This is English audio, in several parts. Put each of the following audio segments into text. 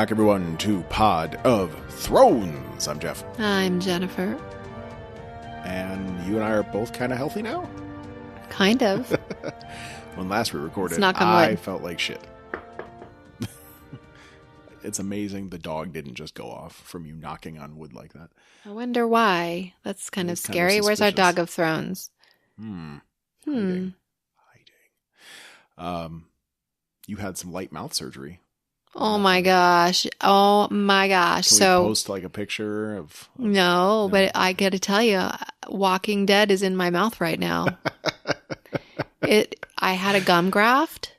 back, everyone, to Pod of Thrones. I'm Jeff. I'm Jennifer. And you and I are both kind of healthy now? Kind of. When last we recorded, knock on I wood. felt like shit. It's amazing the dog didn't just go off from you knocking on wood like that. I wonder why. That's kind of scary. Where's our dog of Thrones? Hiding. You had some light mouth surgery. Oh my gosh. Oh my gosh. Can we post like a picture of No, but I got to tell you, Walking Dead is in my mouth right now. I had a gum graft.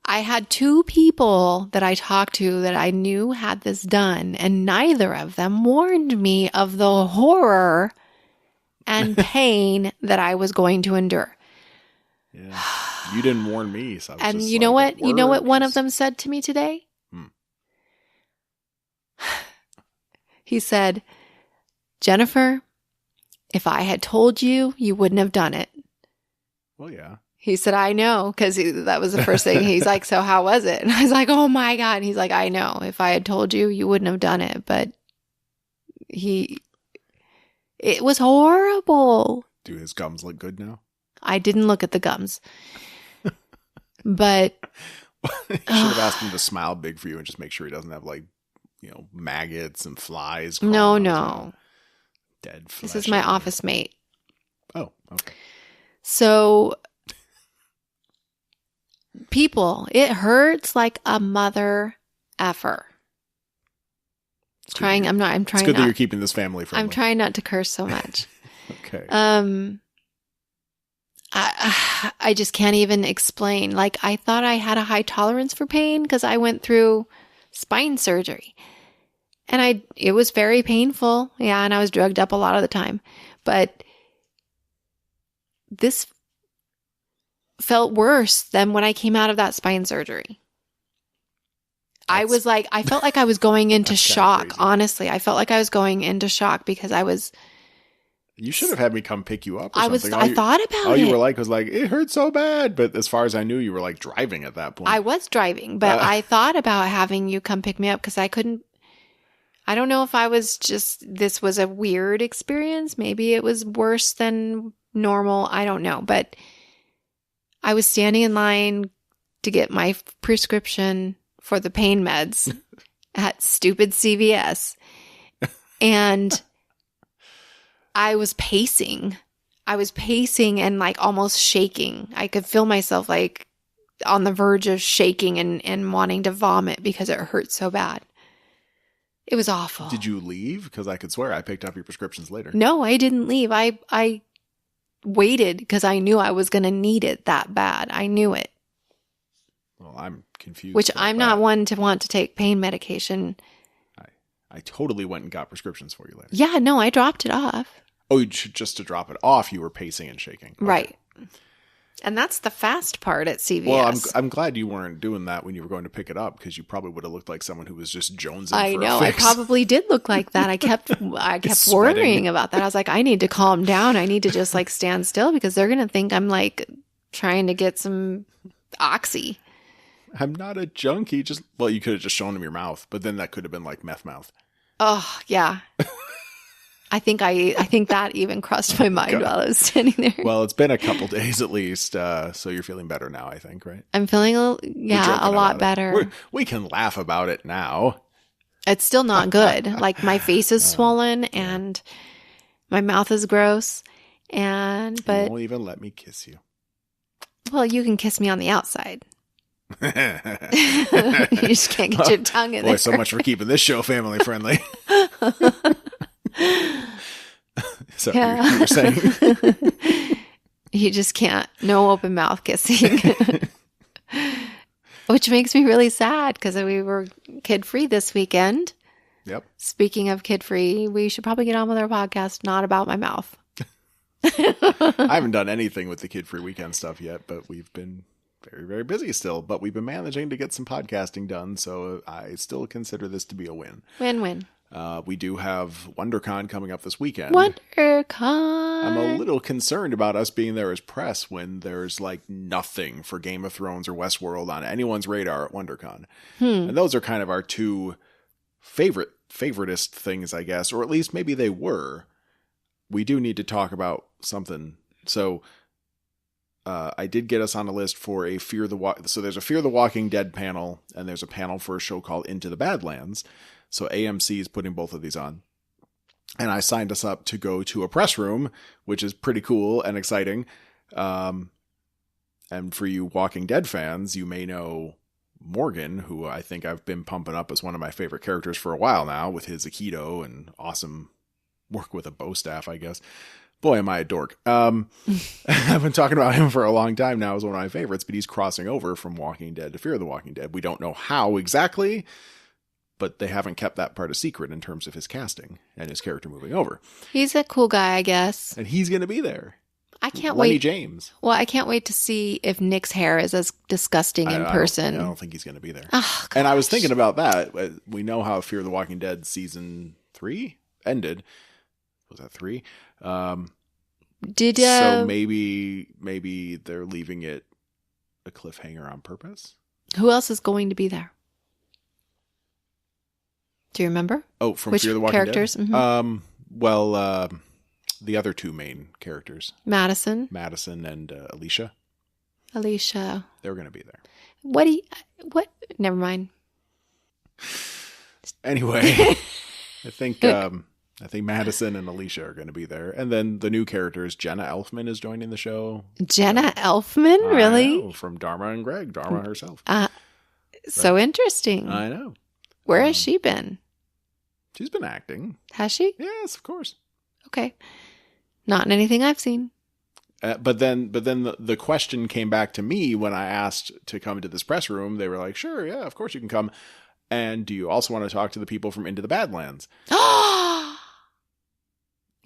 I had two people that I talked to that I knew had this done, and neither of them warned me of the horror and pain that I was going to endure. Yeah. You didn't warn me. So and you know what? You know what one of them said to me today? He said, Jennifer, if I had told you, you wouldn't have done it. Well, yeah. He said, I know, because that was the first thing. He's like, so how was it? And I was like, oh my God. And he's like, I know. If I had told you, you wouldn't have done it. But it was horrible. Do his gums look good now? I didn't look at the gums. But you should have asked him to smile big for you and just make sure he doesn't have maggots and flies. No. Dead flesh. This is my office mate. Oh, okay. So people, it hurts like a mother effer. It's good that you're keeping this family friendly. I'm trying not to curse so much. Okay. I just can't even explain. Like, I thought I had a high tolerance for pain because I went through spine surgery. And it was very painful. Yeah, and I was drugged up a lot of the time. But this felt worse than when I came out of that spine surgery. I felt like I was going into shock. Honestly, I felt like I was going into shock because I was. You should have had me come pick you up or something. I thought about it. All you were like was like, it hurt so bad. But as far as I knew, you were like driving at that point. I was driving, but I thought about having you come pick me up because I couldn't. I don't know if I was this was a weird experience. Maybe it was worse than normal. I don't know. But I was standing in line to get my prescription for the pain meds at stupid CVS. And I was pacing and like almost shaking. I could feel myself like on the verge of shaking and wanting to vomit because it hurt so bad. It was awful. Did you leave? Because I could swear I picked up your prescriptions later. No, I didn't leave. I waited because I knew I was going to need it that bad. I knew it. Well, I'm confused. Which I'm not one to want to take pain medication. I totally went and got prescriptions for you later. Yeah, no, I dropped it off. Oh, just to drop it off, you were pacing and shaking. Okay. Right. And that's the fast part at CVS. Well, I'm glad you weren't doing that when you were going to pick it up because you probably would have looked like someone who was just jonesing for a fix. I know. I probably did look like that. I kept worrying about that. I was like, I need to calm down. I need to just like stand still because they're going to think I'm like trying to get some oxy. I'm not a junkie. You could have just shown them your mouth, but then that could have been like meth mouth. Oh, yeah. I think that even crossed my mind while I was standing there. Well, it's been a couple days at least, so you're feeling better now, I think, right? I'm feeling a lot better. We can laugh about it now. It's still not good. Like my face is swollen and my mouth is gross, but you won't even let me kiss you. Well, you can kiss me on the outside. You just can't get your tongue in there. Boy, so much for keeping this show family friendly. So you were saying you just can't. No open mouth kissing. Which makes me really sad because we were kid free this weekend. Yep. Speaking of kid free, we should probably get on with our podcast, not about my mouth. I haven't done anything with the kid free weekend stuff yet, but we've been very, very busy still. But we've been managing to get some podcasting done, so I still consider this to be a win. Win-win. We do have Wondercon coming up this weekend. WonderCon. I'm a little concerned about us being there as press when there's like nothing for Game of Thrones or Westworld on anyone's radar at WonderCon. And those are kind of our two favoritist things, I guess, or at least maybe they were. We do need to talk about something. So I did get us on a list for a So there's a Fear the Walking Dead panel, and there's a panel for a show called Into the Badlands. So AMC is putting both of these on. And I signed us up to go to a press room, which is pretty cool and exciting. And for you Walking Dead fans, you may know Morgan, who I think I've been pumping up as one of my favorite characters for a while now, with his Aikido and awesome work with a bow staff, I guess. Boy, am I a dork. I've been talking about him for a long time now as one of my favorites, but he's crossing over from Walking Dead to Fear the Walking Dead. We don't know how exactly, but they haven't kept that part a secret in terms of his casting and his character moving over. He's a cool guy, I guess. And he's going to be there. I can't Lenny wait. James. Well, I can't wait to see if Nick's hair is as disgusting in person. I don't think he's going to be there. Oh, and I was thinking about that. We know how Fear the Walking Dead season 3 ended. Was that 3? So maybe they're leaving it a cliffhanger on purpose. Who else is going to be there? Do you remember? Oh, from which Fear the Walking characters? Dead? Mm-hmm. The other two main characters, Madison and Alicia. They're going to be there. What? Never mind. Anyway, I think Madison and Alicia are going to be there, and then the new characters, Jenna Elfman is joining the show. Jenna Elfman, really? Know, from Dharma and Greg, Dharma herself. So interesting. I know. Where has she been? She's been acting. Has she? Yes, of course. Okay. Not in anything I've seen. But then the question came back to me when I asked to come to this press room. They were like, "Sure, yeah, of course you can come." And do you also want to talk to the people from Into the Badlands?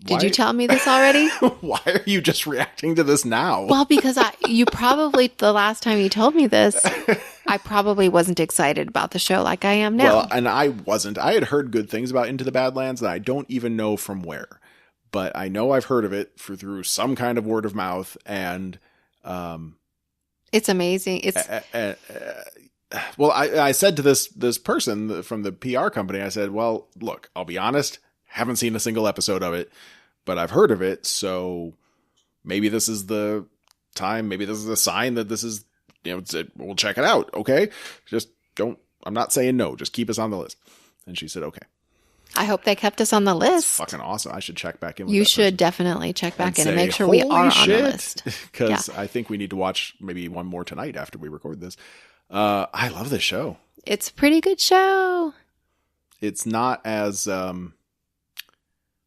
Did you tell me this already? Why are you just reacting to this now? Well, because you probably, the last time you told me this, I probably wasn't excited about the show like I am now. Well, and I wasn't. I had heard good things about Into the Badlands, and I don't even know from where. But I know I've heard of it through some kind of word of mouth, and it's amazing. It's well, I said to this person from the PR company, I said, "Well, look, I'll be honest, haven't seen a single episode of it, but I've heard of it, so maybe this is the time, maybe this is a sign that this is, we'll check it out, okay? Just don't. I'm not saying no. Just keep us on the list." And she said, "Okay." I hope they kept us on the list. It's fucking awesome. I should check back in with You that should person. definitely check back in say, and make sure we are on shit, the list. Because I think we need to watch maybe one more tonight after we record this. I love this show. It's a pretty good show. It's not as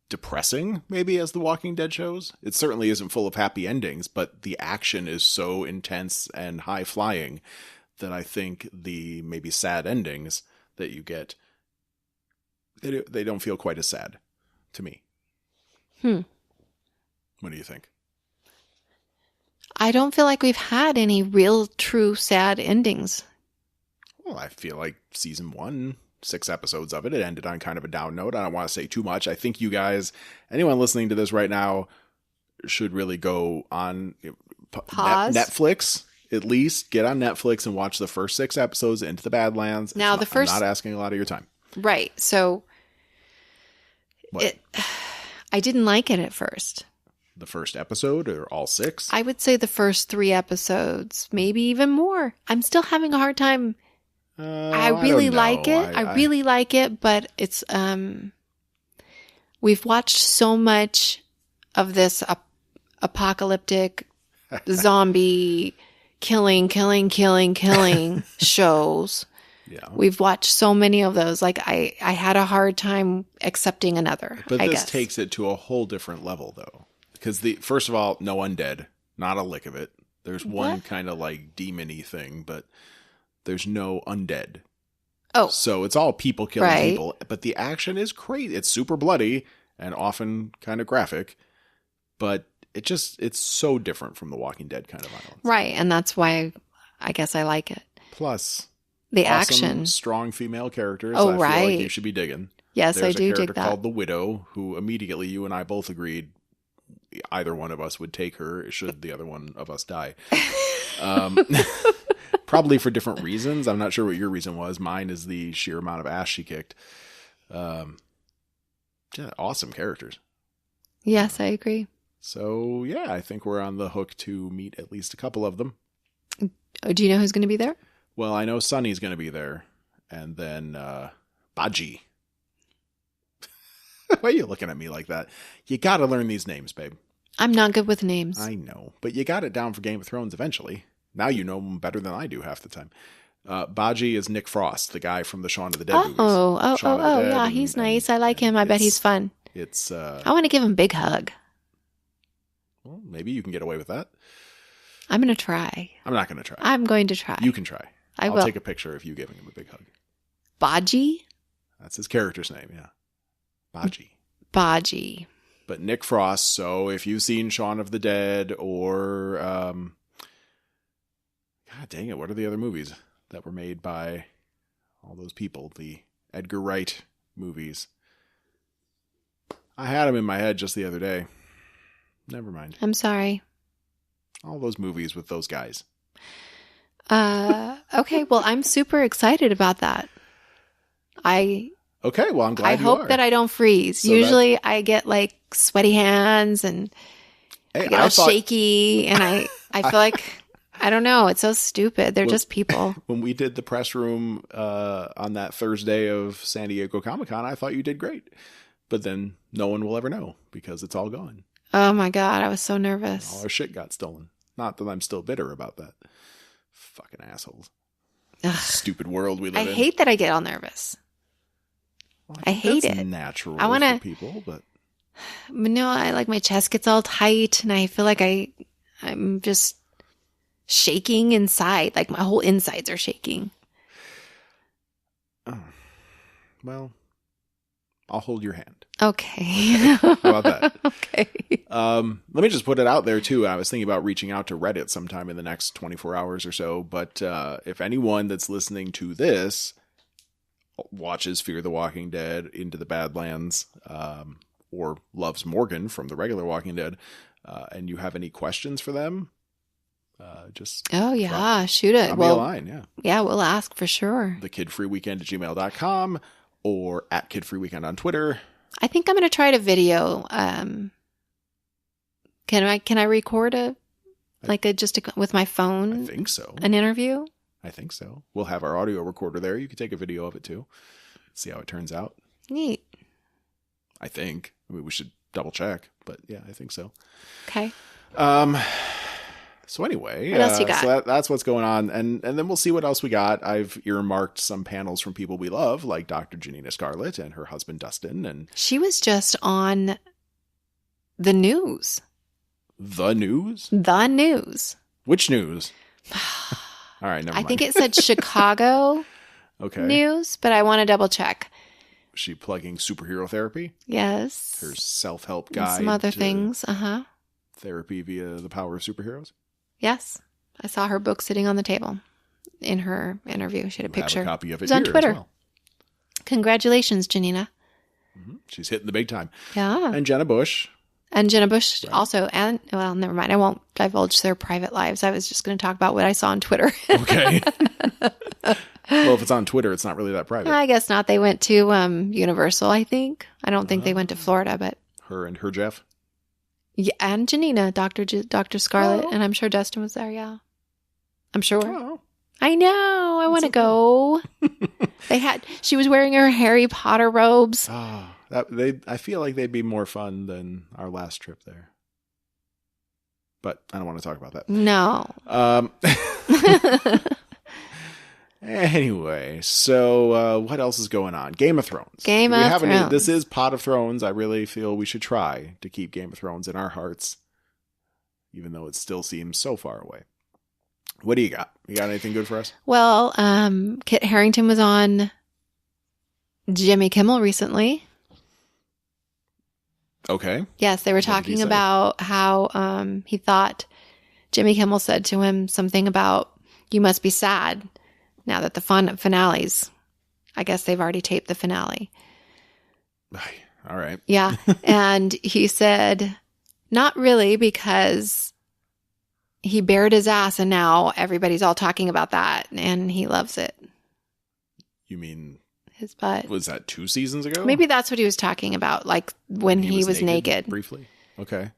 depressing maybe as the Walking Dead shows. It certainly isn't full of happy endings, but the action is so intense and high flying that I think the maybe sad endings that you get, they don't feel quite as sad to me. What do you think? I don't feel like we've had any real, true, sad endings. Well, I feel like season 1, 6 episodes of it ended on kind of a down note. I don't want to say too much. I think you guys, anyone listening to this right now, should really go on Netflix. At least get on Netflix and watch the first 6 episodes Into the Badlands. Now, I'm not asking a lot of your time. Right. So I didn't like it at first. The first episode or all 6? I would say the first 3 episodes, maybe even more. I'm still having a hard time. I really like it. I really like it, but it's we've watched so much of this apocalyptic zombie killing shows. Yeah. We've watched so many of those. Like I had a hard time accepting another. But I this guess. takes it to a whole different level, though, because first of all, no undead, not a lick of it. There's one kind of like demon-y thing, but there's no undead. Oh, so it's all people killing people, but the action is crazy. It's super bloody and often kind of graphic, but it's so different from the Walking Dead kind of violence. Right, and that's why I guess I like it. Plus, the awesome, action, strong female characters. Oh, I feel like you should be digging. Yes, There's I do a character dig that. called the Widow, who immediately you and I both agreed either one of us would take her should the other one of us die. Probably for different reasons. I'm not sure what your reason was. Mine is the sheer amount of ass she kicked. Yeah, awesome characters. Yes, I agree. So, yeah, I think we're on the hook to meet at least a couple of them. Oh, do you know who's going to be there? Well, I know Sunny's going to be there. And then Baji. Why are you looking at me like that? You got to learn these names, babe. I'm not good with names. I know, but you got it down for Game of Thrones eventually. Now you know them better than I do half the time. Baji is Nick Frost, the guy from the Shaun of the Dead movies. Yeah, he's nice. I like him. I bet he's fun. It's. I want to give him a big hug. Well, maybe you can get away with that. I'm going to try. I'm not going to try. I'm going to try. You can try. I'll take a picture of you giving him a big hug. Baji? That's his character's name, yeah. Baji. Baji. But Nick Frost, so if you've seen Shaun of the Dead or, God dang it, what are the other movies that were made by all those people? The Edgar Wright movies. I had them in my head just the other day. Never mind. I'm sorry. All those movies with those guys. Okay, well, I'm super excited about that. Okay, well, I'm glad I you hope are. that I don't freeze. So usually I get like sweaty hands and I get all shaky and I feel like, I don't know, it's so stupid. They're just people. When we did the press room on that Thursday of San Diego Comic-Con, I thought you did great. But then no one will ever know because it's all gone. Oh my God, I was so nervous. All our shit got stolen. Not that I'm still bitter about that. Fucking assholes. Ugh. Stupid world we live in. I hate that I get all nervous. Well, I hate it. Natural I want for people, but no, I like my chest gets all tight and I feel like I'm just shaking inside. Like my whole insides are shaking. Oh. Well, I'll hold your hand. Okay. How about that? Okay. Let me just put it out there too. I was thinking about reaching out to Reddit sometime in the next 24 hours or so. But if anyone that's listening to this watches Fear the Walking Dead, Into the Badlands, or loves Morgan from the regular Walking Dead, and you have any questions for them, just shoot it. Drop me a line, yeah, we'll ask for sure. thekidfreeweekend@gmail.com or @kidfreeweekend on Twitter. I think I'm going to try to video. Can I record with my phone? I think so. An interview? I think so. We'll have our audio recorder there. You can take a video of it too. See how it turns out. Neat. I think. I mean, we should double check, but yeah, I think so. Okay. So anyway, what else you got? So that's what's going on, and then we'll see what else we got. I've earmarked some panels from people we love, like Dr. Janina Scarlett and her husband Dustin, and she was just on the news. The news? The news. Which news? All right, never mind. I think it said Chicago news, but I want to double check. Was she plugging superhero therapy? Yes. Her self-help guide. Some other things. Therapy via the power of superheroes? Yes. I saw her book sitting on the table in her interview. She had a picture. Have a copy of it. It was on Twitter. As well. Congratulations, Janina. Mm-hmm. She's hitting the big time. Yeah. And Jenna Bush. And Jenna Bush also. And, well, never mind. I won't divulge their private lives. I was just going to talk about what I saw on Twitter. Okay. Well, if it's on Twitter, it's not really that private. I guess not. They went to Universal, I think. I don't think they went to Florida, but. Her and her Jeff? Yeah, and Janina, Dr. Scarlett, and I'm sure Dustin was there, yeah. I'm sure. Oh. I know. I want to go. She was wearing her Harry Potter robes. I feel like they'd be more fun than our last trip there. But I don't want to talk about that. No. Anyway, so what else is going on? Game of Thrones. This is Pot of Thrones. I really feel we should try to keep Game of Thrones in our hearts, even though it still seems so far away. What do you got? You got anything good for us? Well, Kit Harington was on Jimmy Kimmel recently. Okay. Yes, they were talking about how he thought Jimmy Kimmel said to him something about, you must be sad now that the finales, I guess they've already taped the finale. All right. Yeah. And he said, not really, because he bared his ass and now everybody's all talking about that and he loves it. You mean his butt? Was that 2 seasons ago? Maybe that's what he was talking about, like when he was naked. Briefly. Okay.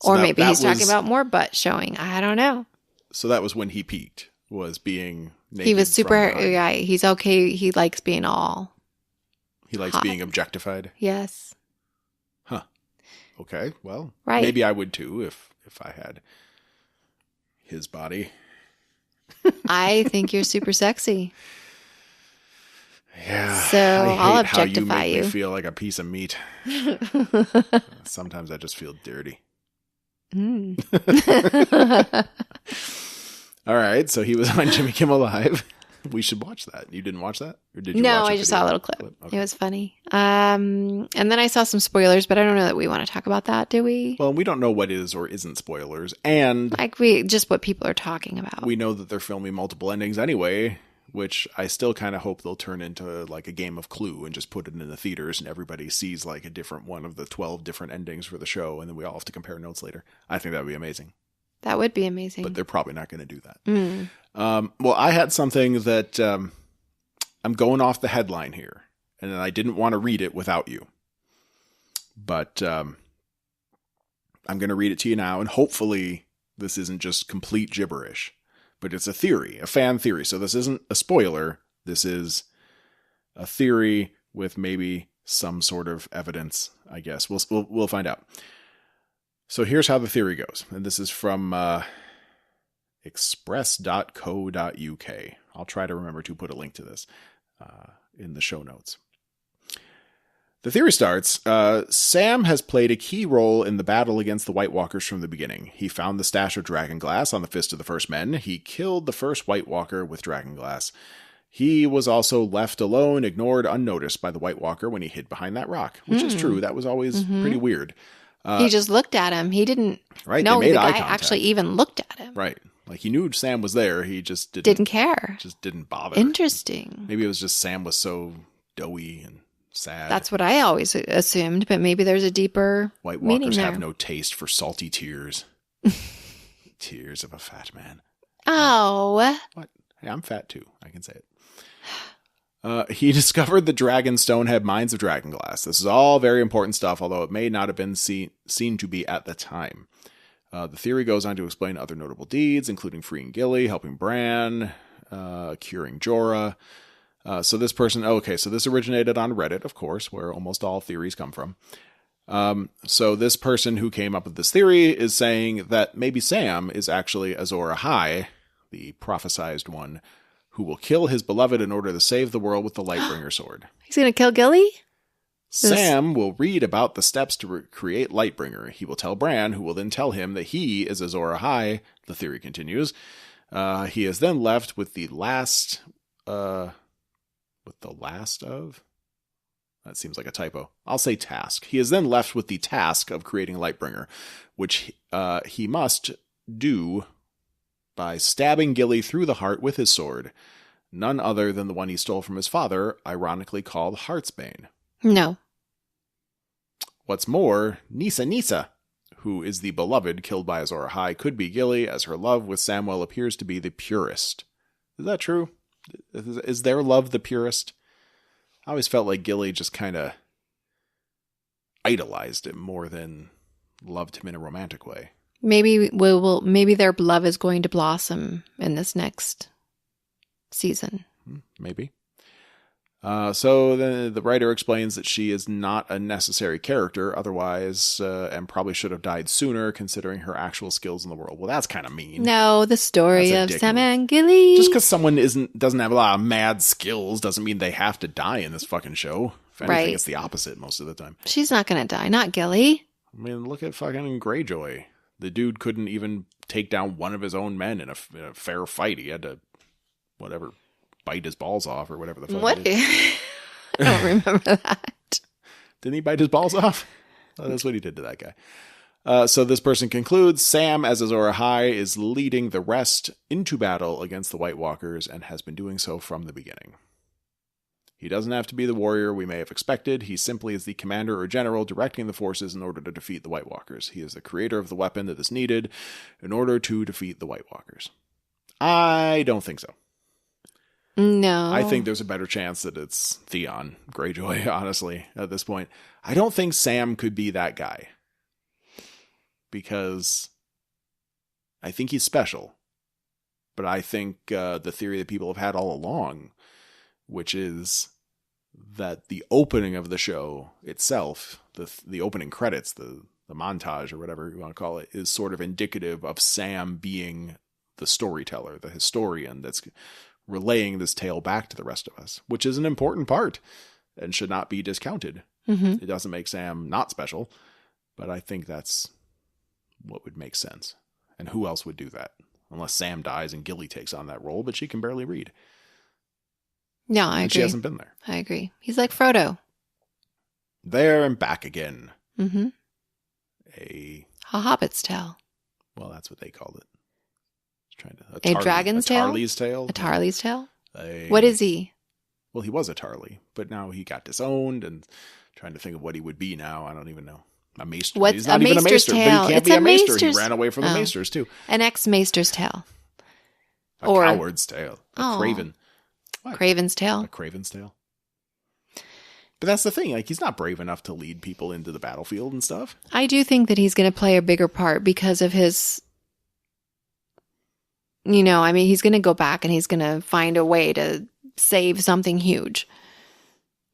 So or maybe he's talking about more butt showing. I don't know. So that was when he peaked, was being naked. He was super, yeah, he's okay. He likes being all. He likes being objectified? Yes. Huh. Okay. Well, right. Maybe I would too if I had his body. I think you're super sexy. Yeah. So I'll objectify how you. You make me feel like a piece of meat. Sometimes I just feel dirty. Mm. All right. So he was on Jimmy Kimmel Live. We should watch that. You didn't watch that? Or did you No, watch I just saw a little clip. Okay. It was funny. And then I saw some spoilers, but I don't know that we want to talk about that, do we? Well, we don't know what is or isn't spoilers. And like just what people are talking about. We know that they're filming multiple endings anyway, which I still kind of hope they'll turn into like a game of Clue and just put it in the theaters and everybody sees like a different one of the 12 different endings for the show. And then we all have to compare notes later. I think that would be amazing. That would be amazing. But they're probably not going to do that. Mm. Well, I had something that I'm going off the headline here, and I didn't want to read it without you. But I'm going to read it to you now, and hopefully this isn't just complete gibberish. But it's a theory, a fan theory. So this isn't a spoiler. This is a theory with maybe some sort of evidence, I guess. We'll find out. So here's how the theory goes. And this is from express.co.uk. I'll try to remember to put a link to this in the show notes. The theory starts, Sam has played a key role in the battle against the White Walkers from the beginning. He found the stash of dragon glass on the Fist of the First Men. He killed the first White Walker with dragon glass. He was also left alone, ignored, unnoticed by the White Walker when he hid behind that rock, which is true. That was always pretty weird. He just looked at him. He didn't know the guy actually even looked at him. Right. Like he knew Sam was there. He just didn't care. Just didn't bother. Interesting. Maybe it was just Sam was so doughy and sad. That's what I always assumed, but maybe there's a deeper White meaning Walkers there. have no taste for salty tears. Tears of a fat man. Oh. What? Hey, I'm fat too. I can say it. He discovered the Dragonstone had mines of dragonglass. This is all very important stuff, although it may not have been seen to be at the time. The theory goes on to explain other notable deeds, including freeing Gilly, helping Bran, curing Jorah. So this person, so this originated on Reddit, of course, where almost all theories come from. So this person who came up with this theory is saying that maybe Sam is actually Azor Ahai, the prophesized one, who will kill his beloved in order to save the world with the Lightbringer sword. He's going to kill Gilly? Sam will read about the steps to create Lightbringer. He will tell Bran, who will then tell him that he is Azor Ahai, the theory continues. He is then left with the last... of? That seems like a typo. I'll say task. He is then left with the task of creating Lightbringer, which he must do by stabbing Gilly through the heart with his sword. None other than the one he stole from his father, ironically called Heartsbane. No. What's more, Nissa, who is the beloved killed by Azor Ahai, could be Gilly, as her love with Samwell appears to be the purest. Is that true? Is their love the purest? I always felt like Gilly just kind of idolized him more than loved him in a romantic way. Maybe maybe their love is going to blossom in this next season. Maybe. So the writer explains that she is not a necessary character otherwise, and probably should have died sooner considering her actual skills in the world. Well, that's kind of mean. No, the story of Sam and Gilly. Just because someone doesn't have a lot of mad skills doesn't mean they have to die in this fucking show. If anything, it's the opposite most of the time. She's not going to die, not Gilly. I mean, look at fucking Greyjoy. The dude couldn't even take down one of his own men in a fair fight. He had to, bite his balls off or whatever the fuck. What? I don't remember that. Didn't he bite his balls off? Oh, that's what he did to that guy. So this person concludes, Sam, as Azor Ahai, is leading the rest into battle against the White Walkers and has been doing so from the beginning. He doesn't have to be the warrior we may have expected. He simply is the commander or general directing the forces in order to defeat the White Walkers. He is the creator of the weapon that is needed in order to defeat the White Walkers. I don't think so. No. I think there's a better chance that it's Theon Greyjoy, honestly, at this point. I don't think Sam could be that guy. Because I think he's special. But I think the theory that people have had all along, which is that the opening of the show itself, the opening credits, the montage or whatever you want to call it, is sort of indicative of Sam being the storyteller, the historian that's relaying this tale back to the rest of us, which is an important part and should not be discounted. Mm-hmm. It doesn't make Sam not special, but I think that's what would make sense. And who else would do that? Unless Sam dies and Gilly takes on that role, but she can barely read. No, I agree. She hasn't been there. I agree. He's like Frodo. There and back again. Mm-hmm. A hobbit's tale. Well, that's what they called it. A dragon's tale? A Tarly's tale? A Tarly's tale? A, what is he? Well, he was a Tarly, but now he got disowned, and trying to think of what he would be now. I don't even know. A maester. What's He's not a even a maester's maester, tale? but he can't It's be a a maester. maester's- He ran away from the maesters, too. An ex-maester's tale. A Or- coward's tale. A Oh. craven. What? Craven's tale. A craven's tale. But that's the thing. Like, he's not brave enough to lead people into the battlefield and stuff. I do think that he's going to play a bigger part because of his, he's going to go back and he's going to find a way to save something huge.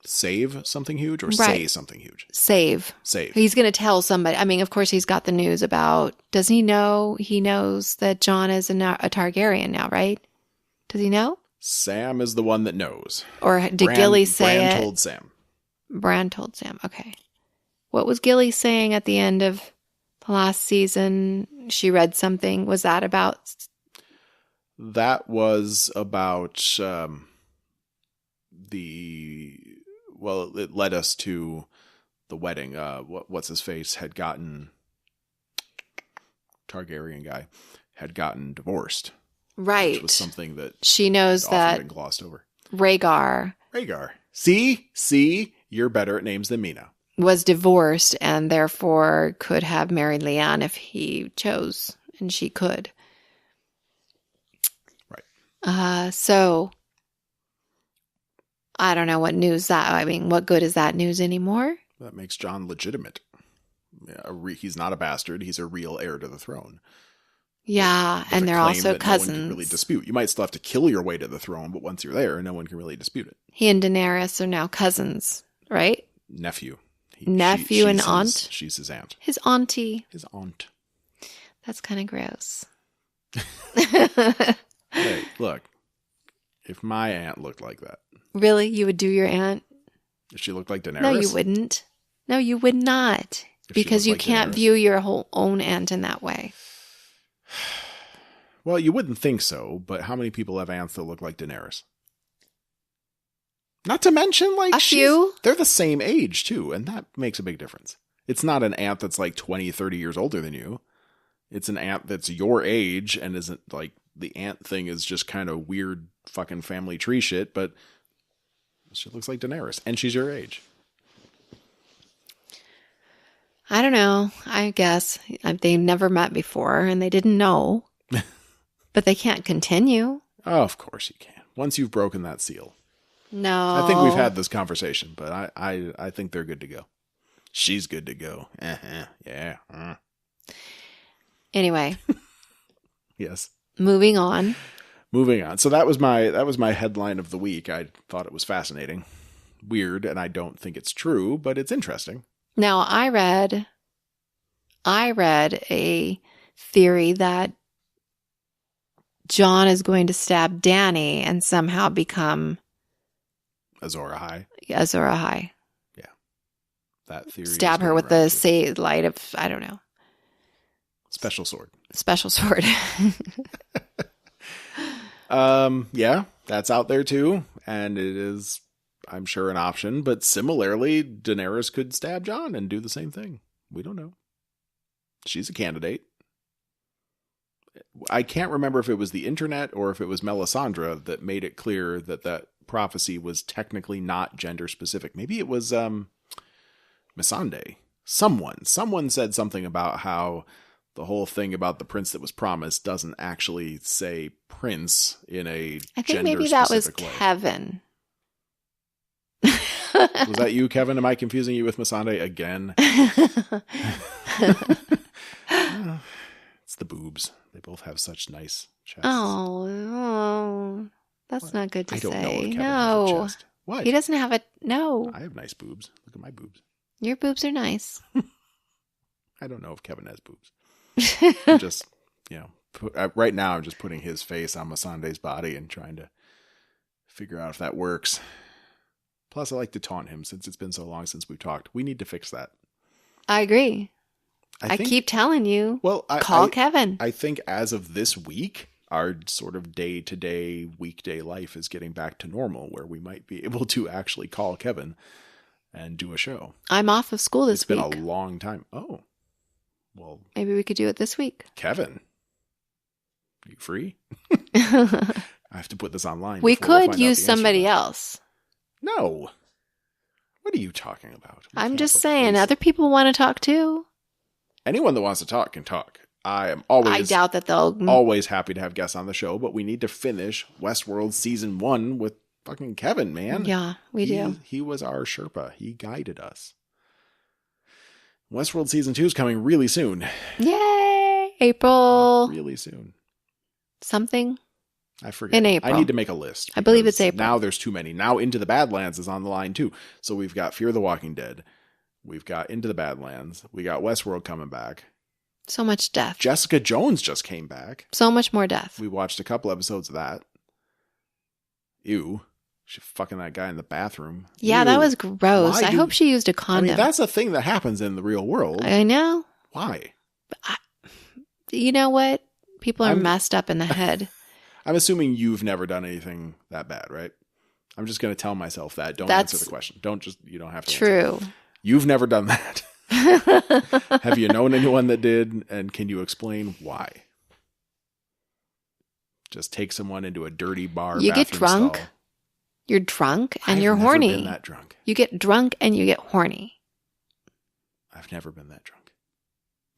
Save something huge or Right. say something huge? Save. He's going to tell somebody. I mean, of course, he's got the news about, does he know? He knows that Jon is a Targaryen now, right? Does he know? Sam is the one that knows. Or did Gilly say Bran it? told Sam. Bran told Sam. Okay. What was Gilly saying at the end of the last season? She read something. Was that about? That was about it led us to the wedding. What's his face had gotten, Targaryen guy had gotten divorced. Right. Which was something that she knows often that been glossed over. Rhaegar. See, you're better at names than me now. Was divorced and therefore could have married Lyanne if he chose, and she could. Right. So I don't know what news that. I mean, what good is that news anymore? That makes Jon legitimate. He's not a bastard. He's a real heir to the throne. Yeah, With and a they're claim also that cousins. No one can really dispute. You might still have to kill your way to the throne, but once you're there, no one can really dispute it. He and Daenerys are now cousins, right? Nephew. Nephew and aunt? She's his aunt. His auntie. His aunt. That's kind of gross. Hey, look. If my aunt looked like that. Really? You would do your aunt? If she looked like Daenerys? No, you wouldn't. No, you would not. Because you can't view your whole own aunt in that way. Well, you wouldn't think so, but how many people have aunts that look like Daenerys? Not to mention, like, a few. They're the same age, too, and that makes a big difference. It's not an aunt that's like 20, 30 years older than you. It's an aunt that's your age and isn't like, the aunt thing is just kind of weird fucking family tree shit, but she looks like Daenerys, and she's your age. I don't know. I guess they never met before and they didn't know. But they can't continue. Oh, of course you can. Once you've broken that seal. No. I think we've had this conversation, but I think they're good to go. She's good to go. Yeah. Anyway. Yes. Moving on. So that was my headline of the week. I thought it was fascinating. Weird, and I don't think it's true, but it's interesting. Now, I read a theory that Jon is going to stab Dany and somehow become Azor Ahai. Yeah. That theory. Stab her with the light of, I don't know. Special sword. Yeah, that's out there too. And it is, I'm sure, an option. But similarly, Daenerys could stab Jon and do the same thing. We don't know. She's a candidate. I can't remember if it was the internet or if it was Melisandre that made it clear that prophecy was technically not gender specific. Maybe it was Missandei. Someone said something about how the whole thing about the prince that was promised doesn't actually say prince in a I think gender maybe that was specific way. Kevin. Was that you, Kevin? Am I confusing you with Missandei again? It's the boobs. They both have such nice chests. Oh, that's What? not good to I don't say. know if Kevin No, has a chest. What? he doesn't have a no. I have nice boobs. Look at my boobs. Your boobs are nice. I don't know if Kevin has boobs. I'm just, right now I'm just putting his face on Missandei's body and trying to figure out if that works. Plus, I like to taunt him since it's been so long since we've talked. We need to fix that. I agree. I keep telling you. Well, call Kevin. I think as of this week, our sort of day-to-day, weekday life is getting back to normal, where we might be able to actually call Kevin and do a show. I'm off of school this week. It's been a long time. Oh, well. Maybe we could do it this week. Kevin, are you free? I have to put this online. We could use somebody else. No. What are you talking about? I'm just saying, other people want to talk too. Anyone that wants to talk can talk. I am always. I doubt that they'll. Always happy to have guests on the show, but we need to finish Westworld season 1 with fucking Kevin, man. Yeah, we do. He was our Sherpa. He guided us. Westworld season 2 is coming really soon. Yay! April. Really soon. Something. I forget. In April. I need to make a list. I believe it's April. Now there's too many. Now Into the Badlands is on the line too. So we've got Fear the Walking Dead. We've got Into the Badlands. We got Westworld coming back. So much death. Jessica Jones just came back. So much more death. We watched a couple episodes of that. Ew. She fucking that guy in the bathroom. Yeah, Ew. that was gross. I hope she used a condom. I mean, that's a thing that happens in the real world. I know. Why? You know what? People are messed up in the head. I'm assuming you've never done anything that bad, right? I'm just going to tell myself that. Don't answer the question. You don't have to. True. Answer. You've never done that. Have you known anyone that did? And can you explain why? Just take someone into a dirty bar. You get drunk. Stall. You're drunk and you're horny. I've never been that drunk. You get drunk and you get horny. I've never been that drunk.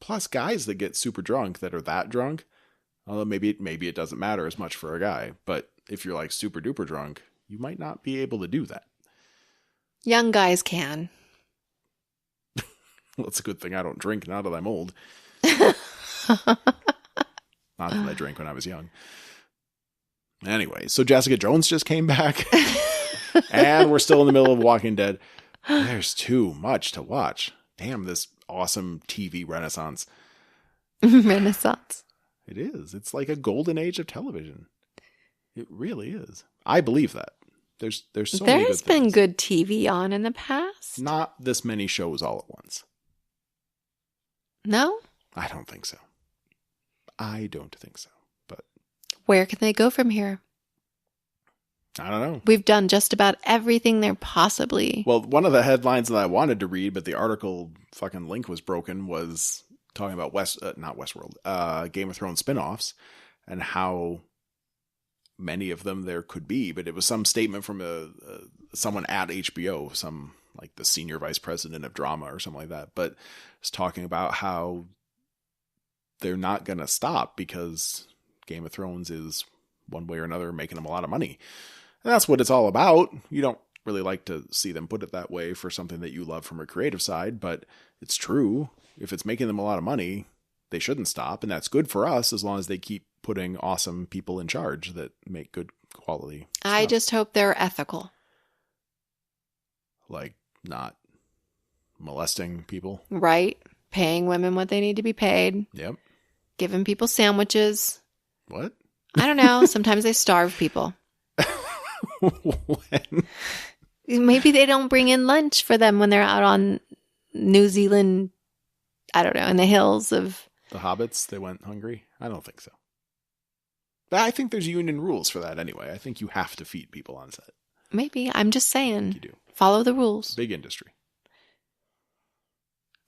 Plus, guys that get super drunk that are that drunk, although maybe it doesn't matter as much for a guy, but if you're like super duper drunk, you might not be able to do that. Young guys can. Well, it's a good thing I don't drink now that I'm old. Not that I drank when I was young. Anyway, so Jessica Jones just came back. And we're still in the middle of Walking Dead. There's too much to watch. Damn, this awesome TV renaissance. Renaissance. It is. It's like a golden age of television. It really is. I believe that. There's so many good There's things. been good TV on in the past. Not this many shows all at once. No? I don't think so. But where can they go from here? I don't know. We've done just about everything there possibly. Well, one of the headlines that I wanted to read, but the article fucking link was broken, was talking about Game of Thrones spinoffs and how many of them there could be. But it was some statement from someone at HBO, some like the senior vice president of drama or something like that. But it's talking about how they're not going to stop because Game of Thrones is one way or another making them a lot of money. And that's what it's all about. You don't really like to see them put it that way for something that you love from a creative side, but it's true. If it's making them a lot of money, they shouldn't stop. And that's good for us as long as they keep putting awesome people in charge that make good quality stuff. I just hope they're ethical. Like not molesting people. Right. Paying women what they need to be paid. Yep. Giving people sandwiches. What? I don't know. Sometimes they starve people. When? Maybe they don't bring in lunch for them when they're out on New Zealand, I don't know, in the hills of... The hobbits, they went hungry? I don't think so. But I think there's union rules for that anyway. I think you have to feed people on set. Maybe. I'm just saying. You do. Follow the rules. Big industry.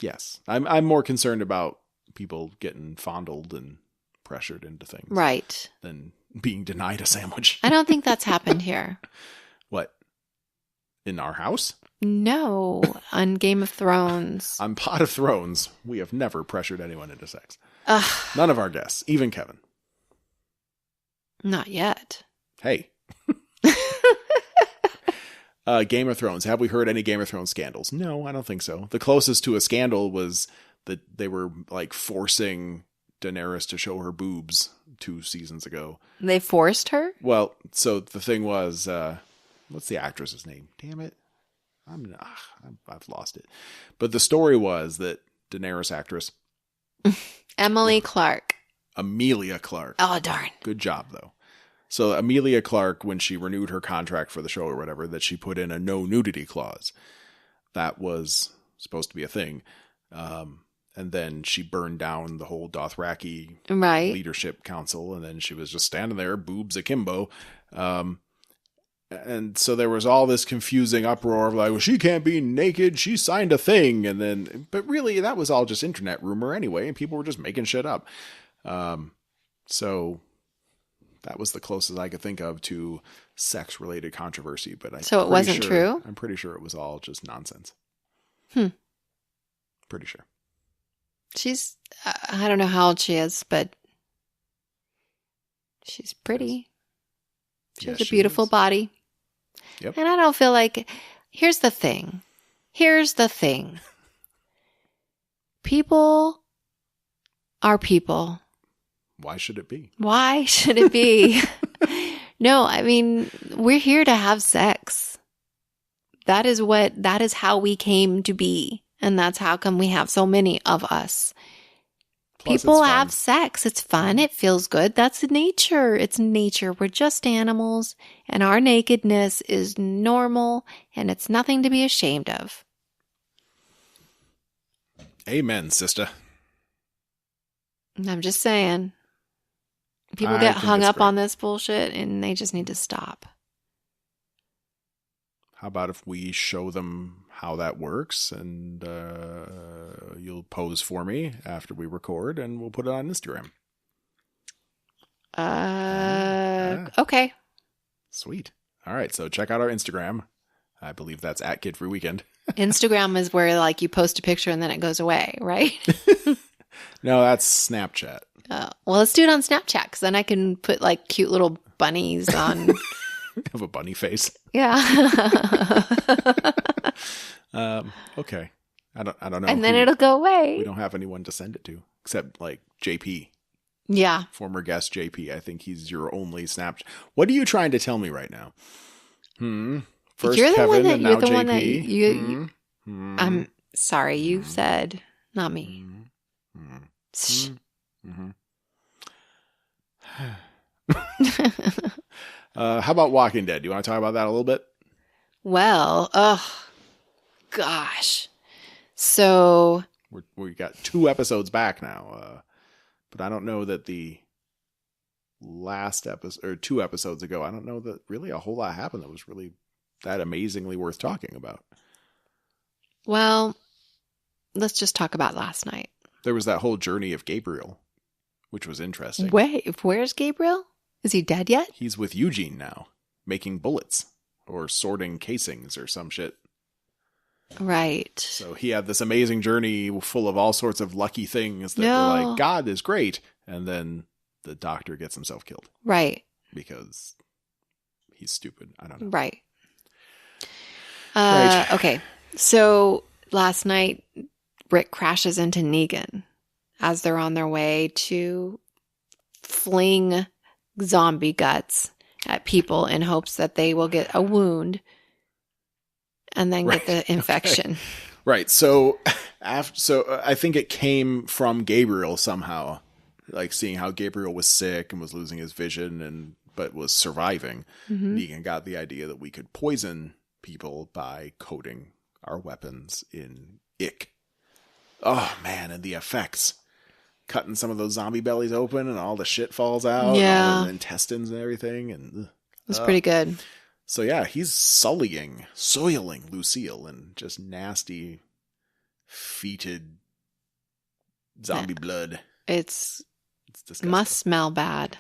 Yes. I'm more concerned about people getting fondled and pressured into things. Right. Than being denied a sandwich. I don't think that's happened here. What? In our house? No, on Game of Thrones. On Pot of Thrones, we have never pressured anyone into sex. Ugh. None of our guests, even Kevin. Not yet. Hey. Game of Thrones. Have we heard any Game of Thrones scandals? No, I don't think so. The closest to a scandal was that they were like forcing Daenerys to show her boobs 2 seasons ago. They forced her? Well, so the thing was, what's the actress's name? Damn it. I've lost it. But the story was that Daenerys actress. Emily Clark. Amelia Clark. Oh, darn. Good job, though. So Amelia Clark, when she renewed her contract for the show or whatever, that she put in a no nudity clause. That was supposed to be a thing. And then she burned down the whole Dothraki leadership council. And then she was just standing there, boobs akimbo. And so there was all this confusing uproar of like, well, she can't be naked. She signed a thing. And then, but really that was all just internet rumor anyway. And people were just making shit up. So that was the closest I could think of to sex related controversy, but so it wasn't true. I'm pretty sure it was all just nonsense. Pretty sure. She's, I don't know how old she is, but she's pretty. She has a beautiful body. Yep. And I don't feel like, here's the thing. People are people. Why should it be? No, I mean, we're here to have sex. That is how we came to be. And that's how come we have so many of us. Plus, people have sex. It's fun. It feels good. That's nature. It's nature. We're just animals. And our nakedness is normal. And it's nothing to be ashamed of. Amen, sister. I'm just saying. People get hung up on this bullshit and they just need to stop. How about if we show them how that works and you'll pose for me after we record and we'll put it on Instagram. Okay. Sweet. All right. So check out our Instagram. I believe that's @KidFreeWeekend. Instagram is where like you post a picture and then it goes away, right? No, that's Snapchat. Well, let's do it on Snapchat because then I can put like cute little bunnies on. Have a bunny face. Yeah. Okay. I don't know. And then it'll go away. We don't have anyone to send it to except like JP. Yeah. Former guest JP. I think he's your only Snapchat. What are you trying to tell me right now? First you're the Kevin one that, and now you're the JP. One that you I'm sorry, you said, not me. How about Walking Dead? Do you want to talk about that a little bit? Well, gosh. So we got 2 episodes back now, but I don't know that the last episode or 2 episodes ago, I don't know that really a whole lot happened that was really that amazingly worth talking about. Well, let's just talk about last night. There was that whole journey of Gabriel, which was interesting. Wait, where's Gabriel? Is he dead yet? He's with Eugene now, making bullets or sorting casings or some shit. Right. So he had this amazing journey full of all sorts of lucky things that were like, God is great. And then the doctor gets himself killed. Right. Because he's stupid. I don't know. Right. Right. Okay. So last night, Rick crashes into Negan as they're on their way to fling zombie guts at people in hopes that they will get a wound and then get the infection. Okay. Right. So I think it came from Gabriel somehow, like seeing how Gabriel was sick and was losing his vision but was surviving. Negan got the idea that we could poison people by coating our weapons in ick. Oh man, and the effects. Cutting some of those zombie bellies open and all the shit falls out. Yeah. And all the intestines and everything. And it was pretty good. So yeah, he's soiling Lucille in just nasty, fetid zombie blood. It's disgusting. must smell bad.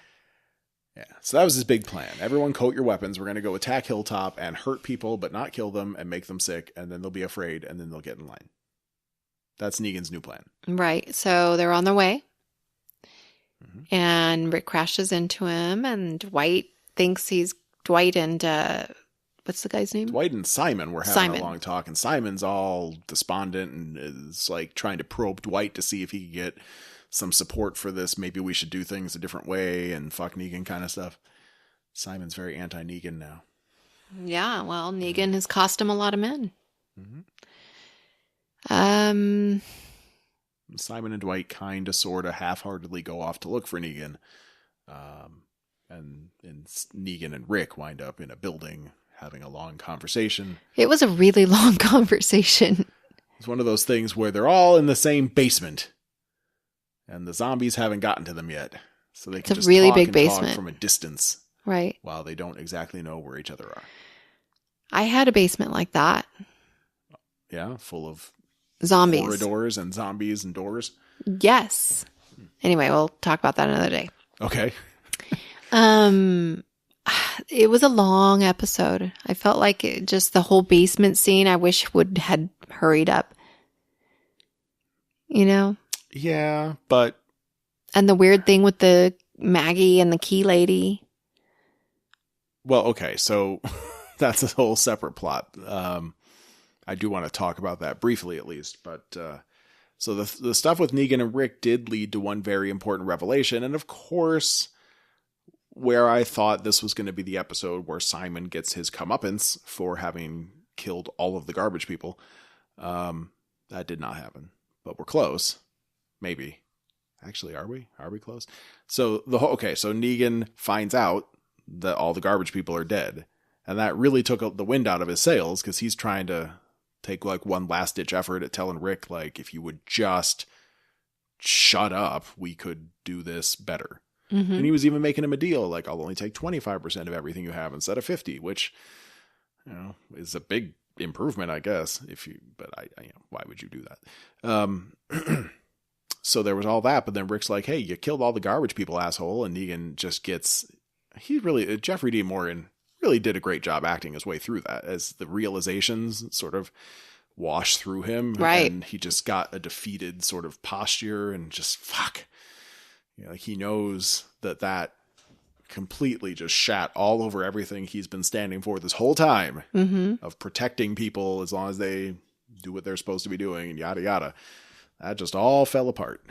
Yeah, so that was his big plan. Everyone coat your weapons. We're going to go attack Hilltop and hurt people, but not kill them and make them sick, and then they'll be afraid, and then they'll get in line. That's Negan's new plan. Right. So they're on their way, and Rick crashes into him, and Dwight thinks he's Dwight and what's the guy's name? Dwight and Simon were having a long talk, and Simon's all despondent and is like trying to probe Dwight to see if he could get some support for this. Maybe we should do things a different way and fuck Negan kind of stuff. Simon's very anti-Negan now. Yeah, well, Negan has cost him a lot of men. Simon and Dwight kind of, sort of, half-heartedly go off to look for Negan. And Negan and Rick wind up in a building having a long conversation. It was a really long conversation. It's one of those things where they're all in the same basement. And the zombies haven't gotten to them yet. So they can just really talk big and basement talk from a distance. Right. While they don't exactly know where each other are. I had a basement like that. Yeah, full of zombies. Corridors and zombies and doors. Yes. Anyway, we'll talk about that another day. Okay. It was a long episode. I felt like just the whole basement scene I wish had hurried up. You know? Yeah, but... And the weird thing with the Maggie and the key lady. Well, okay, so that's a whole separate plot. I do want to talk about that briefly, at least. But so the stuff with Negan and Rick did lead to one very important revelation. And of course, where I thought this was going to be the episode where Simon gets his comeuppance for having killed all of the garbage people, that did not happen. But we're close. Maybe. Actually, are we? Are we close? So so Negan finds out that all the garbage people are dead. And that really took the wind out of his sails, because he's trying to take like one last ditch effort at telling Rick, like, if you would just shut up, we could do this better. And he was even making him a deal, like, I'll only take 25% of everything you have instead of 50, which, you know, is a big improvement, I guess. But why would you do that? So there was all that, but then Rick's like, hey, you killed all the garbage people, asshole. And Negan just Jeffrey D. Morgan really did a great job acting his way through that, as the realizations sort of wash through him. Right. And he just got a defeated sort of posture and just fuck. You know, like he knows that completely just shat all over everything he's been standing for this whole time of protecting people as long as they do what they're supposed to be doing and yada yada. That just all fell apart.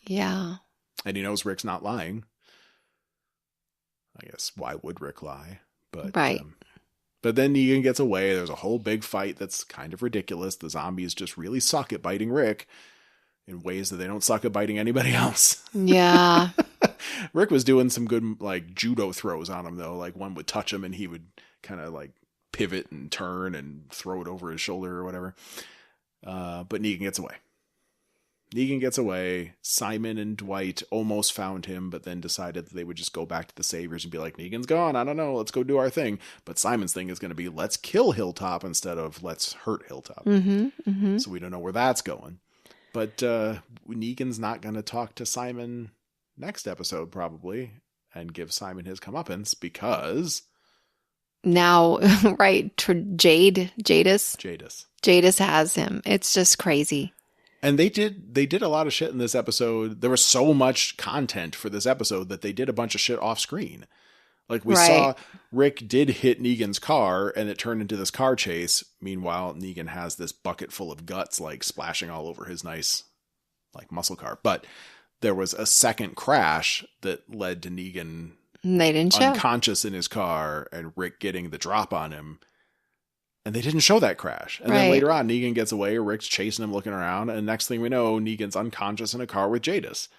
Yeah. And he knows Rick's not lying. I guess, why would Rick lie? But right. But then Negan gets away. There's a whole big fight that's kind of ridiculous. The zombies just really suck at biting Rick in ways that they don't suck at biting anybody else. Yeah. Rick was doing some good, like, judo throws on him, though. Like, one would touch him and he would kind of, like, pivot and turn and throw it over his shoulder or whatever. But Negan gets away. Simon and Dwight almost found him, but then decided that they would just go back to the Saviors and be like, Negan's gone. I don't know. Let's go do our thing. But Simon's thing is going to be, let's kill Hilltop instead of let's hurt Hilltop. So we don't know where that's going. But Negan's not going to talk to Simon next episode, probably, and give Simon his comeuppance because... Now, right, Jadis has him. It's just crazy. And they did a lot of shit in this episode. There was so much content for this episode that they did a bunch of shit off screen. Like we saw Rick did hit Negan's car and it turned into this car chase. Meanwhile, Negan has this bucket full of guts, like splashing all over his nice, like, muscle car. But there was a second crash that led to Negan unconscious in his car and Rick getting the drop on him. And they didn't show that crash. And then later on, Negan gets away, Rick's chasing him, looking around, and next thing we know, Negan's unconscious in a car with Jadis.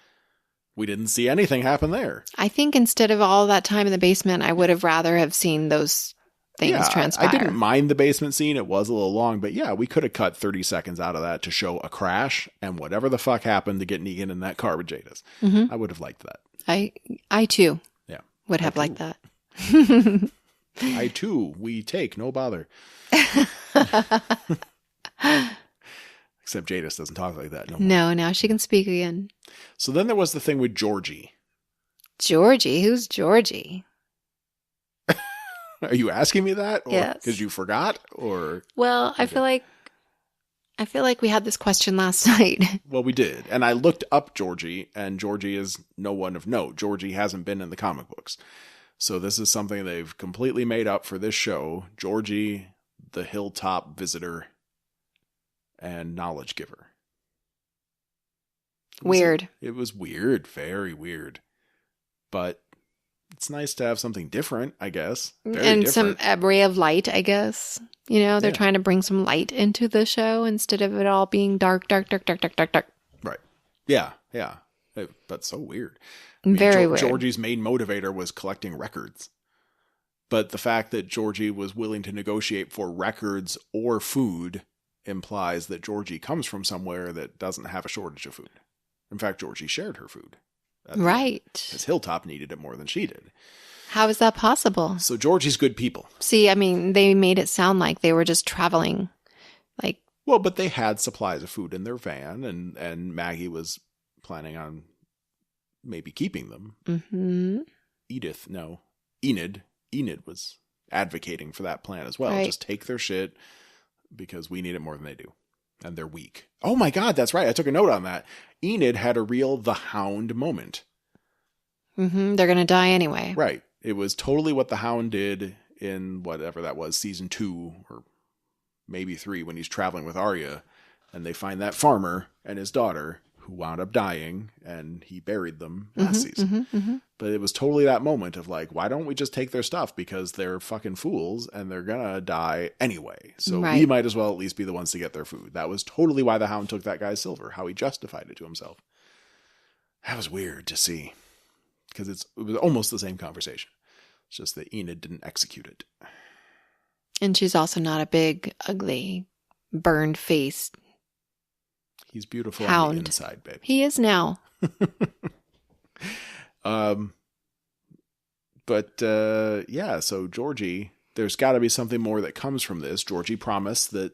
We didn't see anything happen there. I think instead of all that time in the basement, I would have rather have seen those things transpire. I didn't mind the basement scene. It was a little long, but yeah, we could have cut 30 seconds out of that to show a crash and whatever the fuck happened to get Negan in that car with Jadis. I would have liked that. I too would have liked that. I too, we take no bother. Except Jadis doesn't talk like that no more. No, now she can speak again. So then there was the thing with Georgie. Georgie? Who's Georgie? Are you asking me that? Or Yes. because you forgot? Or Well, I feel like we had this question last night. well, we did. And I looked up Georgie, and Georgie is no one of note. Georgie hasn't been in the comic books. So this is something they've completely made up for this show. Georgie, the hilltop visitor and knowledge giver. Weird. It was weird. Very weird. But it's nice to have something different, I guess. Very different. Some ray of light, I guess. You know, they're trying to bring some light into the show instead of it all being dark, dark, dark, dark, dark, dark, dark. Right. Yeah. Yeah. But so weird. Very weird. Georgie's main motivator was collecting records. But the fact that Georgie was willing to negotiate for records or food implies that Georgie comes from somewhere that doesn't have a shortage of food. In fact, Georgie shared her food. Right. Because Hilltop needed it more than she did. How is that possible? So Georgie's good people. See, I mean, they made it sound like they were just traveling. Well, but they had supplies of food in their van, and Maggie was planning on maybe keeping them. Mm-hmm. Enid was advocating for that plan as well. Right. Just take their shit because we need it more than they do. And they're weak. Oh my God, that's right. I took a note on that. Enid had a real The Hound moment. Mm-hmm. They're going to die anyway. Right. It was totally what The Hound did in whatever that was, season 2 or maybe 3, when he's traveling with Arya. And they find that farmer and his daughter who wound up dying, and he buried them last season. Mm-hmm, mm-hmm. But it was totally that moment of like, why don't we just take their stuff? Because they're fucking fools and they're gonna die anyway. So we might as well at least be the ones to get their food. That was totally why the Hound took that guy's silver, how he justified it to himself. That was weird to see. Because it was almost the same conversation. It's just that Enid didn't execute it. And she's also not a big, ugly, burned-faced He's beautiful Hound. On the inside, babe. He is now. Yeah, so Georgie, there's got to be something more that comes from this. Georgie promised that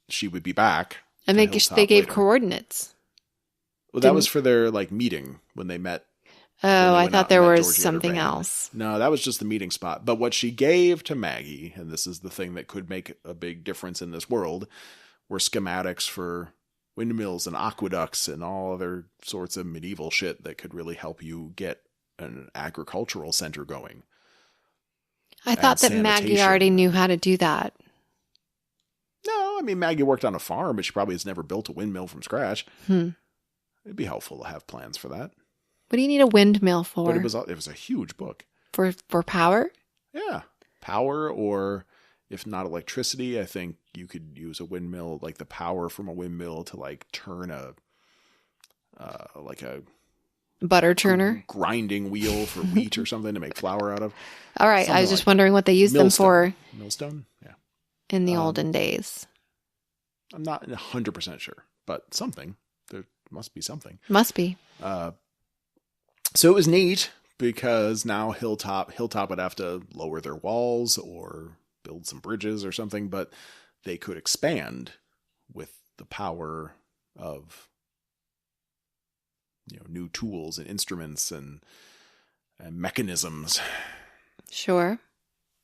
she would be back. And they gave later. Coordinates. Well, that was for their meeting when they met. Oh, I thought there was Georgie something else. No, that was just the meeting spot. But what she gave to Maggie, and this is the thing that could make a big difference in this world, were schematics for windmills and aqueducts and all other sorts of medieval shit that could really help you get an agricultural center going. I thought that Maggie already knew how to do that. No, I mean, Maggie worked on a farm, but she probably has never built a windmill from scratch. It'd be helpful to have plans for that. What do you need a windmill for? But it was a huge book. For power? Yeah. Power, or if not electricity, I think you could use a windmill, like the power from a windmill to turn a butter churner? Grinding wheel for wheat or something to make flour out of. All right. I was just wondering what they used them for. Millstone? Yeah. In the olden days. I'm not 100% sure, but something. There must be something. Must be. So it was neat because now Hilltop would have to lower their walls or build some bridges or something, but they could expand with the power of new tools and instruments and mechanisms. Sure.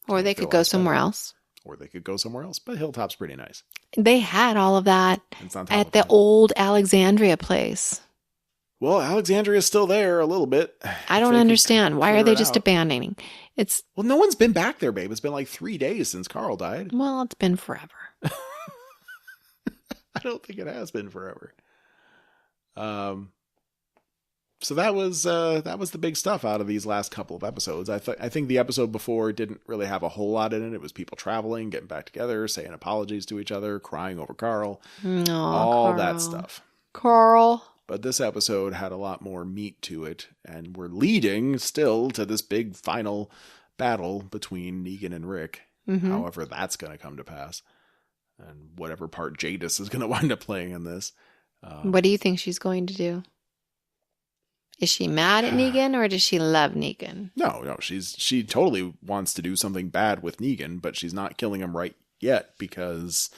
Or they could go somewhere else. But Hilltop's pretty nice. They had all of that at the old Alexandria place. Well, Alexandria's still there a little bit. I don't understand. Why are they just abandoning? Well, no one's been back there, babe. It's been 3 days since Carl died. Well, it's been forever. I don't think it has been forever. So that was the big stuff out of these last couple of episodes. I think the episode before didn't really have a whole lot in it. It was people traveling, getting back together, saying apologies to each other, crying over Carl, all that stuff. Carl. But this episode had a lot more meat to it, and we're leading still to this big final battle between Negan and Rick. Mm-hmm. However that's going to come to pass, and whatever part Jadis is going to wind up playing in this. What do you think she's going to do? Is she mad at Negan, or does she love Negan? No, she totally wants to do something bad with Negan, but she's not killing him right yet because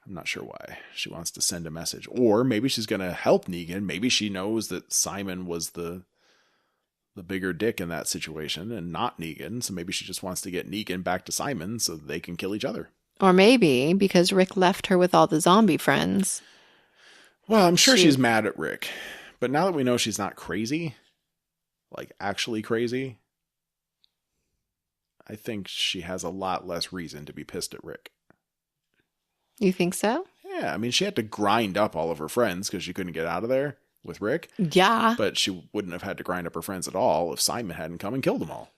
I'm not sure why. She wants to send a message. Or maybe she's going to help Negan. Maybe she knows that Simon was the the bigger dick in that situation and not Negan. So maybe she just wants to get Negan back to Simon so they can kill each other. Or maybe because Rick left her with all the zombie friends. Well, I'm sure she's mad at Rick. But now that we know she's not crazy, like actually crazy, I think she has a lot less reason to be pissed at Rick. You think so? Yeah, I mean, she had to grind up all of her friends because she couldn't get out of there with Rick. Yeah. But she wouldn't have had to grind up her friends at all if Simon hadn't come and killed them all.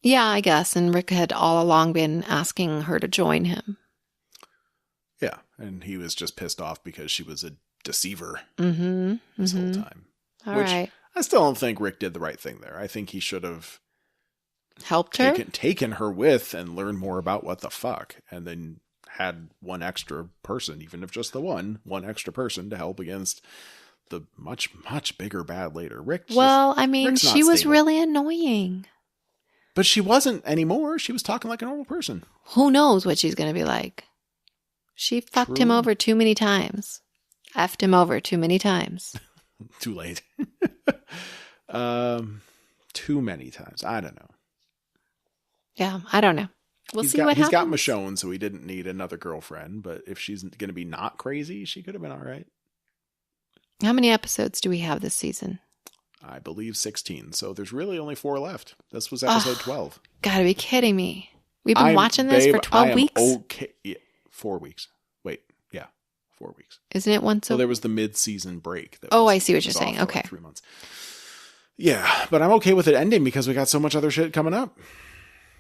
Yeah, I guess. And Rick had all along been asking her to join him. Yeah, and he was just pissed off because she was a deceiver Mm-hmm. this whole time. All Which right. I still don't think Rick did the right thing there. I think he should have Helped her? taken her with and learned more about what the fuck, and then had one extra person, even if just the one extra person to help against the much, much bigger bad later. Rick. Well, I mean, Rick's not she was stable. really annoying. But she wasn't anymore. She was talking like a normal person. Who knows what she's going to be like? She fucked him True. over too many times. Effed him over too many times. Too late. Too many times. I don't know. Yeah, I don't know. We'll see what He's got happens. Michonne, so he didn't need another girlfriend. But if she's going to be not crazy, she could have been all right. How many episodes do we have this season? I believe 16. So there's really only 4 left. This was episode 12. Gotta be kidding me. We've been watching this for 12 weeks? Okay. Yeah, 4 weeks. Wait. Yeah. 4 weeks. Isn't it once So there was the mid-season break. I see what you're was saying. off for Okay. like 3 months. Yeah, but I'm okay with it ending because we got so much other shit coming up.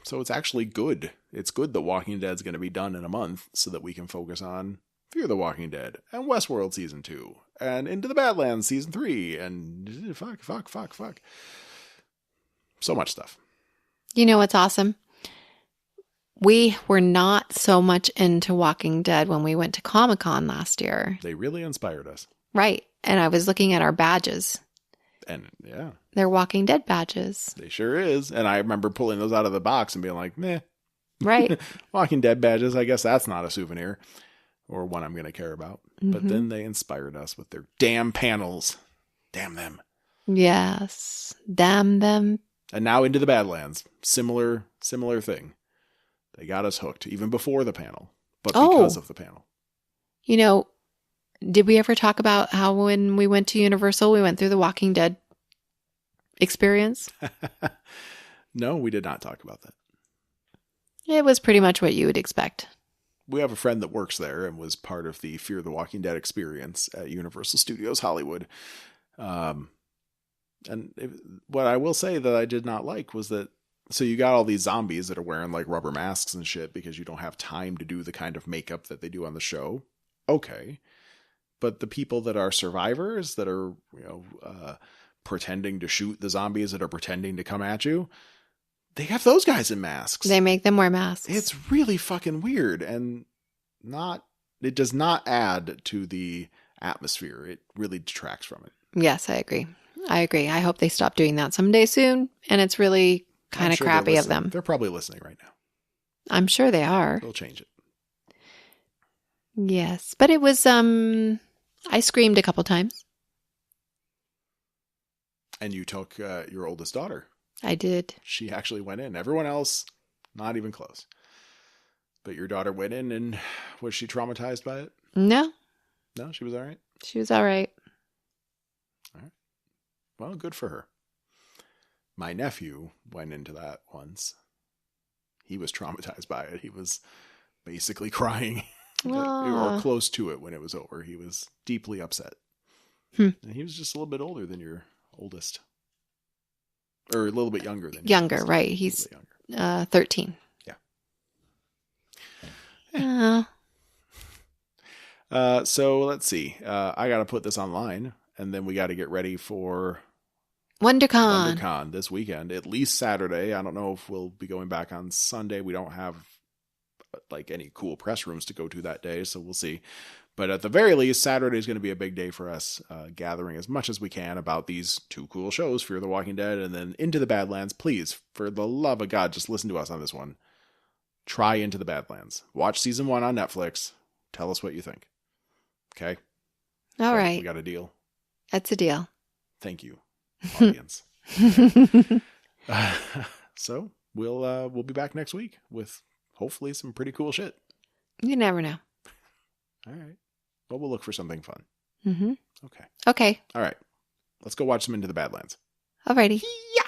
So it's actually good. It's good that Walking Dead's going to be done in a month so that we can focus on Fear the Walking Dead and Westworld Season 2 and Into the Badlands Season 3 and fuck. So much stuff. You know what's awesome? We were not so much into Walking Dead when we went to Comic-Con last year. They really inspired us. Right. And I was looking at our badges. And yeah, They're Walking Dead badges. they sure is. And I remember pulling those out of the box and being like, meh. Right. Walking Dead badges, I guess that's not a souvenir or one I'm going to care about. But then they inspired us with their damn panels. Damn them. Yes. Damn them. And now Into the Badlands. Similar thing. They got us hooked even before the panel, but because of the panel. You know, did we ever talk about how when we went to Universal, we went through the Walking Dead experience? No, we did not talk about that. It was pretty much what you would expect. We have a friend that works there and was part of the Fear the Walking Dead experience at Universal Studios Hollywood. What I will say that I did not like was that, so you got all these zombies that are wearing like rubber masks and shit because you don't have time to do the kind of makeup that they do on the show. Okay. But the people that are survivors that are, pretending to shoot the zombies that are pretending to come at you, they have those guys in masks. They make them wear masks. It's really fucking weird and it does not add to the atmosphere. It really detracts from it. Yes, I agree. I hope they stop doing that someday soon. And it's really kind of crappy of them. They're probably listening right now. I'm sure they are. They'll change it. Yes. But it was, I screamed a couple times. And you took your oldest daughter. I did. She actually went in. Everyone else, not even close. But your daughter went in, and was she traumatized by it? No. No, she was all right? She was all right. All right. Well, good for her. My nephew went into that once. He was traumatized by it. He was basically crying or close to it when it was over. He was deeply upset. And he was just a little bit older than your oldest. Or a little bit younger than your oldest. Right. He's 13. Yeah. So let's see. I got to put this online, and then we got to get ready for Wondercon this weekend, at least Saturday. I don't know if we'll be going back on Sunday. We don't have like any cool press rooms to go to that day, so we'll see. But at the very least, Saturday is going to be a big day for us, gathering as much as we can about these 2 cool shows, Fear the Walking Dead and then Into the Badlands. Please, for the love of God, just listen to us on this one. Try Into the Badlands. Watch season 1 on Netflix. Tell us what you think. Okay? All right. We got a deal. That's a deal. Thank you. audience. So we'll be back next week with hopefully some pretty cool shit. You never know. All right. Well, we'll look for something fun. Mm-hmm. Okay. Okay. All right. Let's go watch some Into the Badlands. Alrighty. Yeah.